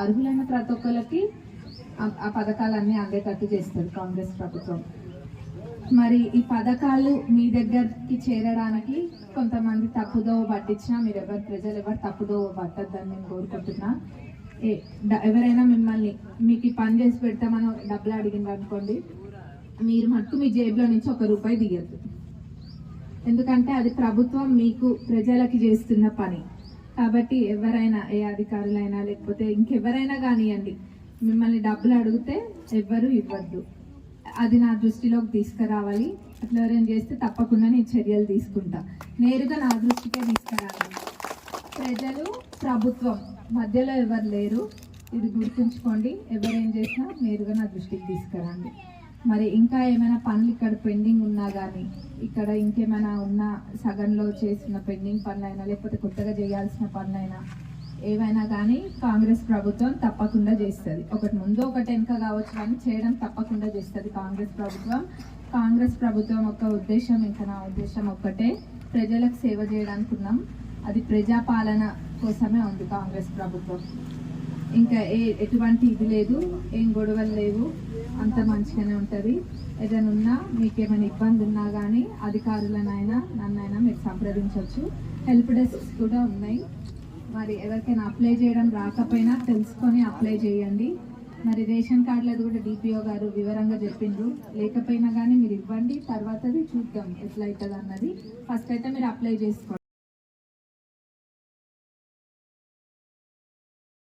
అర్హులైన ప్రతి ఒక్కరికి ఆ పథకాలన్నీ అందేటట్టు చేస్తుంది కాంగ్రెస్ ప్రభుత్వం. మరి ఈ పథకాలు మీ దగ్గరికి చేరడానికి కొంతమంది తప్పుదోవ పట్టించినా ప్రజలు ఎవరు తప్పుదోవ పట్టద్దని నేను కోరుకుంటున్నా. ఎవరైనా మీకు ఈ పని చేసి పెడతామని డబ్బులు అడిగింది అనుకోండి, మీరు మట్టు మీ జేబులో నుంచి ₹1 దిగద్దు. ఎందుకంటే అది ప్రభుత్వం మీకు ప్రజలకి చేస్తున్న పని. కాబట్టి ఎవరైనా, ఏ అధికారులైనా లేకపోతే ఇంకెవరైనా కానివ్వండి, మిమ్మల్ని డబ్బులు అడిగితే ఎవ్వరూ ఇవ్వద్దు. అది నా దృష్టిలోకి తీసుకురావాలి. అట్లా ఎవరైనా చేస్తే తప్పకుండా నేను చర్యలు తీసుకుంటా. నేరుగా నా దృష్టికే తీసుకురావాలి. ప్రజలు ప్రభుత్వం మధ్యలో ఎవరు లేరు, ఇది గుర్తుంచుకోండి. ఎవరేం చేసినా నేరుగా నా దృష్టికి తీసుకురండి. మరి ఇంకా ఏమైనా పనులు ఇక్కడ పెండింగ్ ఉన్నా కానీ, ఇక్కడ ఇంకేమైనా ఉన్నా సగంలో చేసిన పెండింగ్ పనులైనా లేకపోతే కొత్తగా చేయాల్సిన పనులైనా ఏవైనా కానీ కాంగ్రెస్ ప్రభుత్వం తప్పకుండా చేస్తుంది. ఒకటి ముందు ఒకటి వెనుక కావచ్చు కానీ చేయడం తప్పకుండా చేస్తుంది కాంగ్రెస్ ప్రభుత్వం యొక్క ఉద్దేశం, ఇంకా నా ఉద్దేశం ఒక్కటే, ప్రజలకు సేవ చేయడానికి ఉన్నాం. అది ప్రజాపాలన కోసమే ఉంది కాంగ్రెస్ ప్రభుత్వం. ఇంకా ఎటువంటి ఇది లేదు, ఏం గొడవలు లేవు, అంత మంచిగానే ఉంటుంది. ఏదైనా ఉన్నా, మీకు ఏమైనా ఇబ్బంది ఉన్నా కానీ అధికారులనైనా నన్నైనా మీరు సంప్రదించవచ్చు. హెల్ప్ డెస్క్స్ కూడా ఉన్నాయి. మరి ఎవరికైనా అప్లై చేయడం రాకపోయినా తెలుసుకొని అప్లై చేయండి. మరి రేషన్ కార్డులది కూడా డిపిఓ గారు వివరంగా చెప్పిండ్రు. లేకపోయినా కానీ మీరు ఇవ్వండి, తర్వాతది చూద్దాం ఎట్లా అవుతుంది అన్నది. ఫస్ట్ అయితే మీరు అప్లై చేసుకోండి.